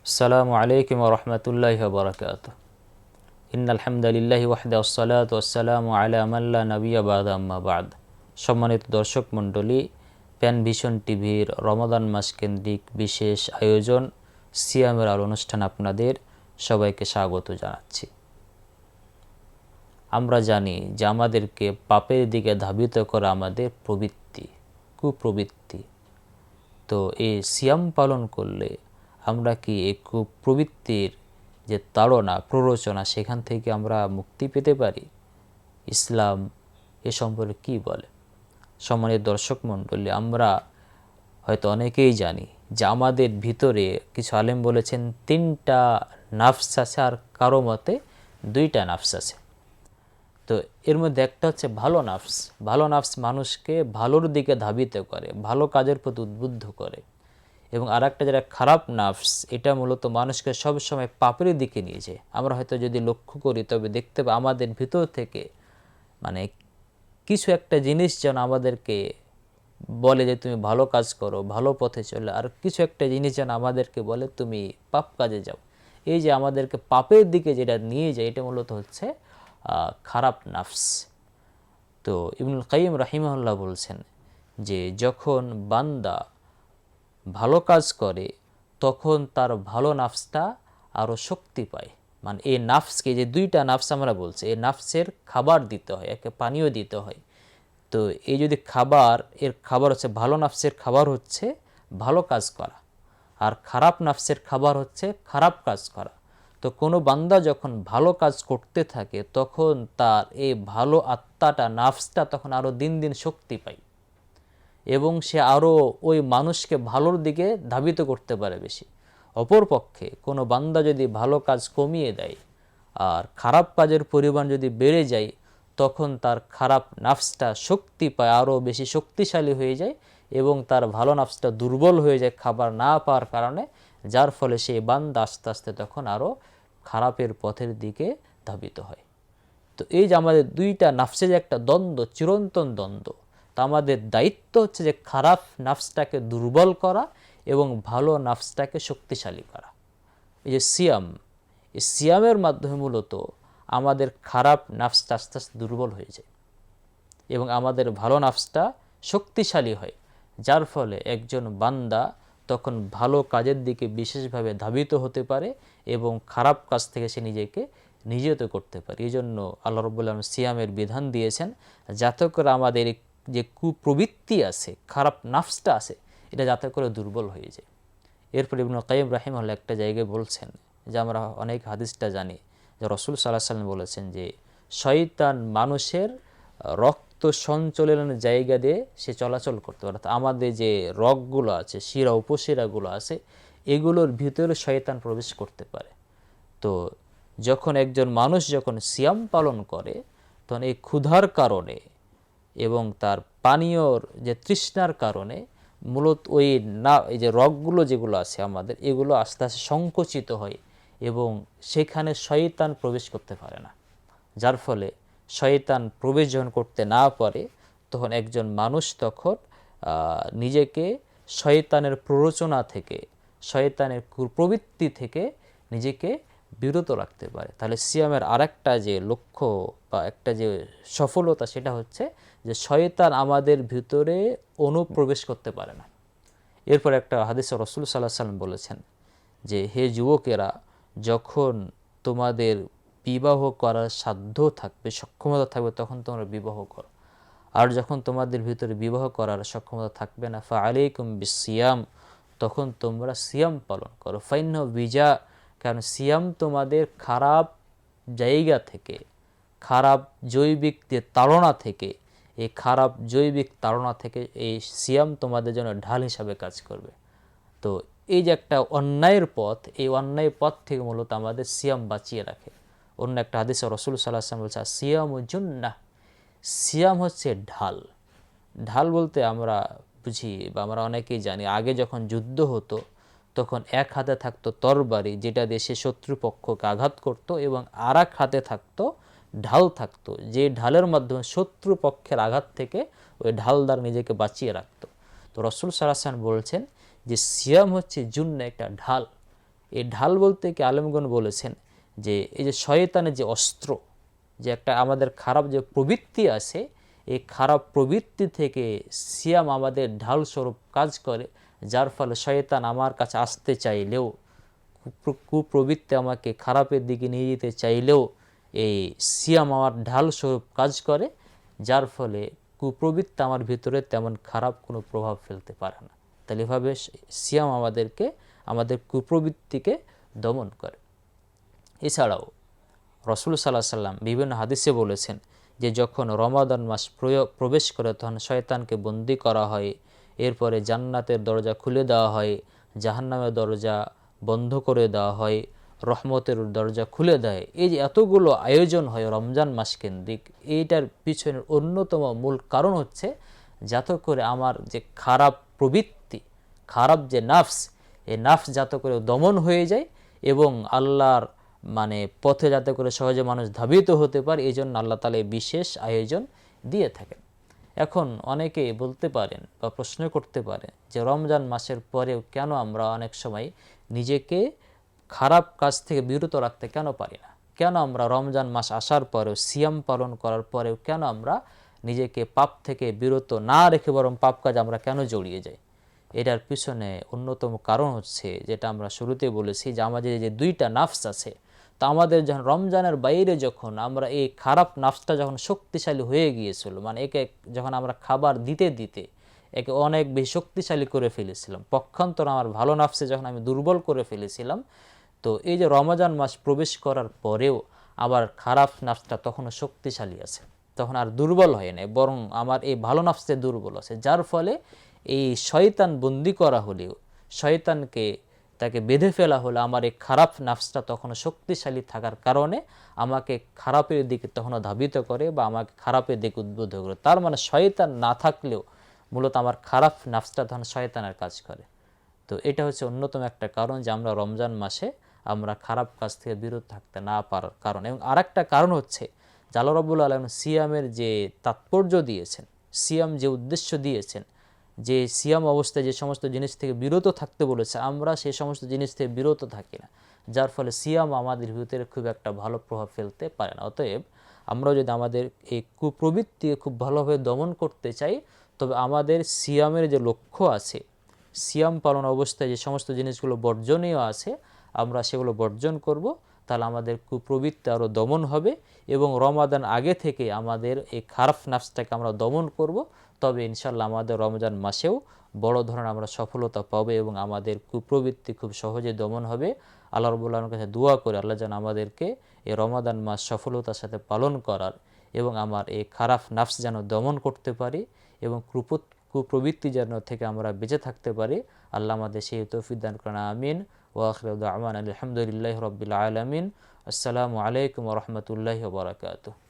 আসসালামু আলাইকুম ওয়া রাহমাতুল্লাহি ওয়া বারাকাতুহু। ইন্নাল হামদালিল্লাহি ওয়াহদাহু ওয়াসসালাতু ওয়াসসালামু আলা মান লা নাবিয়্যা বা'দা আম্মা বা'দ। সম্মানিত দর্শক মণ্ডলী, প্যান ভিশন টিভির রমাদান মাস কেন্দ্রিক বিশেষ আয়োজন সিয়ামের আলো অনুষ্ঠান আপনাদের সবাইকে স্বাগত জানাচ্ছি। আমরা জানি যে আমাদেরকে পাপের দিকে ধাবিত করা আমাদের প্রবৃত্তি, কুপ্রবৃত্তি। তো এই সিয়াম পালন করলে আমরা কি এই কুপ্রবৃত্তির যে তাড়না প্ররোচনা সেখান থেকে আমরা মুক্তি পেতে পারি? ইসলাম এ সম্পর্কে কী বলে? সম্মানিত দর্শক মণ্ডলী, আমরা হয়তো অনেকেই জানি যে আমাদের ভিতরে কিছু আলেম বলেছেন 3টা নাফস আছে, আর কারো মতে 2টা নাফস আছে। তো এর মধ্যে একটা হচ্ছে ভালো নাফস। ভালো নাফস মানুষকে ভালোর দিকে ধাবিত করে, ভালো কাজের প্রতি উদ্বুদ্ধ করে। এবং আর একটা যেটা খারাপ নাফস, এটা মূলত মানুষকে সবসময় পাপের দিকে নিয়ে যায়। আমরা হয়তো যদি লক্ষ্য করি তবে দেখতে পাই আমাদের ভিতর থেকে মানে কিছু একটা জিনিস যেন আমাদেরকে বলে যে তুমি ভালো কাজ করো, ভালো পথে চলো, আর কিছু একটা জিনিস যেন আমাদেরকে বলে তুমি পাপ কাজে যাও। এই যে আমাদেরকে পাপের দিকে যেটা নিয়ে যায়, এটা মূলত হচ্ছে খারাপ নাফস। তো ইবনুল কাইয়িম রাহিমাহুল্লাহ বলছেন যে যখন বান্দা ভালো কাজ করে তখন তার ভালো নাফসটা আরও শক্তি পায়। মানে এই নাফসকে, যে 2টা নাফস আমরা বলছি, এই নাফসের খাবার দিতে হয়, একে পানীয় দিতে হয়। তো এই যদি এর খাবার হচ্ছে, ভালো নাফসের খাবার হচ্ছে ভালো কাজ করা, আর খারাপ নাফসের খাবার হচ্ছে খারাপ কাজ করা। তো কোনো বান্দা যখন ভালো কাজ করতে থাকে তখন তার এই ভালো আত্মাটা, নাফসটা তখন আরও দিন দিন শক্তি পায় এবং সে আরও ওই মানুষকে ভালোর দিকে ধাবিত করতে পারে বেশি। অপরপক্ষে কোনো বান্দা যদি ভালো কাজ কমিয়ে দেয় আর খারাপ কাজের পরিমাণ যদি বেড়ে যায়, তখন তার খারাপ নাফসটা শক্তি পায়, আরও বেশি শক্তিশালী হয়ে যায় এবং তার ভালো নাফসটা দুর্বল হয়ে যায় খাবার না পাওয়ার কারণে, যার ফলে সেই বান্দা আস্তে আস্তে তখন আরও খারাপের পথের দিকে ধাবিত হয়। তো এই যে আমাদের 2টা নাফসের যে একটা দ্বন্দ্ব, চিরন্তন দ্বন্দ্ব, তা আমাদের দায়িত্ব হচ্ছে যে খারাপ নাফসটাকে দুর্বল করা এবং ভালো নাফসটাকে শক্তিশালী করা। এই যে সিয়াম, এই সিয়ামের মাধ্যমে মূলত আমাদের খারাপ নাফসটা আস্তে আস্তে দুর্বল হয়ে যায় এবং আমাদের ভালো নাফসটা শক্তিশালী হয়, যার ফলে একজন বান্দা তখন ভালো কাজের দিকে বিশেষভাবে ধাবিত হতে পারে এবং খারাপ কাজ থেকে সে নিজেকে নিযত করতে পারে। এই জন্য আল্লাহ রাব্বুল আলামিন সিয়ামের বিধান দিয়েছেন, যাতে করে আমাদের যে কুপ্রবৃত্তি আছে, খারাপ নাফসটা আছে, এটা যাতে করে দুর্বল হয়ে যায়। এরপর ইবনুল কাইয়িম রাহিমাহুল্লাহ একটা জায়গায় বলছেন যে আমরা অনেক হাদিসটা জানি যে রাসূল সাল্লাল্লাহু আলাইহি ওয়াসাল্লাম বলেছেন যে শয়তান মানুষের রক্ত সঞ্চালনের জায়গা দিয়ে সে চলাচল করতে পারে। আমাদের যে রগগুলো আছে, শিরা উপশিরাগুলো আছে, এগুলোর ভিতরে শয়তান প্রবেশ করতে পারে। তো যখন একজন মানুষ যখন সিয়াম পালন করে, তখন এই ক্ষুধার কারণে এবং তার পানীয়র যে তৃষ্ণার কারণে মূলত এই যে রগগুলো যেগুলো আছে আমাদের, এগুলো আস্তে আস্তে সংকুচিত হয় এবং সেখানে শয়তান প্রবেশ করতে পারে না। যার ফলে শয়তান প্রবেশ যখন করতে না পারে, তখন একজন মানুষ তখন নিজেকে শয়তানের প্ররোচনা থেকে, শয়তানের কুপ্রবৃত্তি থেকে নিজেকে বিরত রাখতে পারে। তাহলে সিয়ামের আরেকটা যে লক্ষ্য বা একটা যে সফলতা, সেটা হচ্ছে যে শয়তান আমাদের ভিতরে অনুপ্রবেশ করতে পারে না। এরপর একটা হাদিসে রাসূল সাল্লাল্লাহু আলাইহি ওয়াসাল্লাম বলেছেন যে হে যুবকেরা, যখন তোমাদের বিবাহ করার সাধ্য থাকবে, সক্ষমতা থাকবে, তখন তোমরা বিবাহ করো। আর যখন তোমাদের ভিতরে বিবাহ করার সক্ষমতা থাকবে না, ফাআলাইকুম বিসিয়াম, তখন তোমরা সিয়াম পালন করো। ফাইন্নাহু বিজা, কারণ সিয়াম তোমাদের খারাপ জায়গা থেকে, খারাপ জৈবিক যে তাড়না থেকে, এই খারাপ জৈবিক তাড়না থেকে এই সিয়াম তোমাদের জন্য ঢাল হিসাবে কাজ করবে। তো এই যে একটা অন্যায়ের পথ, এই অন্যায় পথ থেকে মূলত আমাদের সিয়াম বাঁচিয়ে রাখে। অন্য একটা হাদিসে রাসূল সাল্লাল্লাহু আলাইহি ওয়াসাল্লাম বলছে সিয়ামু জুন্নাহ, সিয়াম হচ্ছে ঢাল। ঢাল বলতে আমরা বুঝি বা আমরা অনেকেই জানি, আগে যখন যুদ্ধ হতো তখন এক হাতে থাকতো তরবারি, যেটা দিয়ে সে শত্রুপক্ষকে আঘাত করত, এবং আর এক হাতে থাকতো ঢাল থাকতো, যে ঢালের মাধ্যমে শত্রুপক্ষের আঘাত থেকে ওই ঢাল দ্বারা নিজেকে বাঁচিয়ে রাখতো। তো রাসূল সাল্লাল্লাহু আলাইহি ওয়াসাল্লাম বলছেন যে সিয়াম হচ্ছে জুন্নাহ, একটা ঢাল। এই ঢাল বলতে কি আলেমগণ বলেছেন যে এই যে শয়তানের যে অস্ত্র, যে একটা আমাদের খারাপ যে প্রবৃত্তি আছে, এই খারাপ প্রবৃত্তি থেকে সিয়াম আমাদের ঢাল স্বরূপ কাজ করে, যার ফলে শয়তান আমার কাছে আসতে চাইলেও, কুপ্রবৃত্তি আমাকে খারাপের দিকে নিয়ে যেতে চাইলেও এই সিয়াম আমার ঢাল স্বরূপ কাজ করে, যার ফলে কুপ্রবৃত্তি আমার ভিতরে তেমন খারাপ কোনো প্রভাব ফেলতে পারে না। তাহলে এভাবে সিয়াম আমাদেরকে আমাদের কুপ্রবৃত্তিকে দমন করে। এছাড়াও রাসূল সাল্লাল্লাহু আলাইহি সাল্লাম বিভিন্ন হাদিসে বলেছেন যে যখন রমাদান মাস প্রবেশ করে তখন শয়তানকে বন্দী করা হয়, এরপরে জান্নাতের দরজা খুলে দেওয়া হয়, জাহান্নামের দরজা বন্ধ করে দেওয়া হয়, রহমতের দরজা খুলে দেয়। এই যে এতগুলো আয়োজন হয় রমজান মাস কেন্দ্রিক, এইটার পিছনের অন্যতম মূল কারণ হচ্ছে যাতে করে আমার যে খারাপ প্রবৃত্তি, খারাপ যে নাফস, এই নাফস যাতে করে দমন হয়ে যায় এবং আল্লাহর পথে যাতে করে সহজে মানুষ ধাবিত হতে পারে, এই জন্য আল্লাহ তাআলা বিশেষ আয়োজন দিয়ে থাকেন। এখন অনেকে বলতে পারেন বা প্রশ্ন করতে পারেন যে রমজান মাসের পরেও কেন আমরা অনেক সময় নিজেকে খারাপ কাজ থেকে বিরত রাখতে কেন পারি না? কেন আমরা রমজান মাস আসার পরেও, সিয়াম পালন করার পরেও কেন আমরা নিজেকে পাপ থেকে বিরত না রেখে বরং পাপ কাজ আমরা কেন জড়িয়ে যাই? এটার পিছনে অন্যতম কারণ হচ্ছে, যেটা আমরা শুরুতে বলেছি, যে আমাদের যে দুইটা নাফস আছে, তা আমাদের যখন রমজানের বাইরে যখন আমরা এই খারাপ নাফসটা যখন শক্তিশালী হয়ে গিয়েছিল, একে যখন আমরা খাবার দিতে দিতে একে অনেক বেশি শক্তিশালী করে ফেলেছিলাম, পক্ষান্তর আমার ভালো নাফসে যখন আমি দুর্বল করে ফেলেছিলাম, তো এই যে রমজান মাস প্রবেশ করার পরেও আবার খারাপ নাফসটা তখনও শক্তিশালী আছে, তখন আর দুর্বল হয় না, বরং আমার এই ভালো নাফসে দুর্বল আছে, যার ফলে এই শয়তান বন্দি করা হলেও, শয়তানকে তাকে বেঁধে ফেলা হলে আমার এই খারাপ নাফসটা তখনও শক্তিশালী থাকার কারণে আমাকে খারাপের দিকে তখনও ধাবিত করে বা আমাকে খারাপের দিকে উদ্বুদ্ধ করে। তার শয়তান না থাকলেও মূলত আমার খারাপ নাফসটা তখন শয়তানের কাজ করে। তো এটা হচ্ছে অন্যতম একটা কারণ যে আমরা রমজান মাসে আমরা খারাপ কাজ থেকে বিরত থাকতে না পারার কারণ। এবং আরেকটা কারণ হচ্ছে যে আল্লাহ রাব্বুল আলামিন সিয়ামের যে তাৎপর্য দিয়েছেন, সিয়াম যে উদ্দেশ্য দিয়েছেন, যে সিয়াম অবস্থায় যে সমস্ত জিনিস থেকে বিরত থাকতে বলেছে, আমরা সেই সমস্ত জিনিস থেকে বিরত থাকি না, যার ফলে সিয়াম আমাদের ভিতরে খুব একটা ভালো প্রভাব ফেলতে পারে না। অতএব আমরা যদি আমাদের এই কুপ্রবৃত্তিকে খুব ভালোভাবে দমন করতে চাই, তবে আমাদের সিয়ামের যে লক্ষ্য আছে, সিয়াম পালন অবস্থায় যে সমস্ত জিনিসগুলো বর্জনীয় আছে আমরা সেগুলো বর্জন করব, তাহলে আমাদের কুপ্রবৃত্তি আরও দমন হবে এবং রমাদান আগে থেকে আমাদের এই খারাপ নাফসটাকে আমরা দমন করব। তবে ইনশাল্লাহ আমাদের রমজান মাসেও বড় ধরনের আমরা সফলতা পাবো এবং আমাদের কুপ্রবৃত্তি খুব সহজে দমন হবে। আল্লাহ রাব্বুল আলামিনের কাছে দোয়া করে আল্লাহ যেন আমাদেরকে এই রমাদান মাস সফলতার সাথে পালন করার এবং আমার এই খারাপ নাফস যেন দমন করতে পারি এবং কুপ্রবৃত্তি যেন থেকে আমরা বেঁচে থাকতে পারি। আল্লাহ আমাদের সেই তৌফিক দান করেন, আমিন। ওয়া আখিরু দাওয়ানা আলহামদুলিল্লাহি রাব্বিল আলামিন। আসসালামু আলাইকুম ওয়া রাহমাতুল্লাহি ওয়া বারাকাতুহু।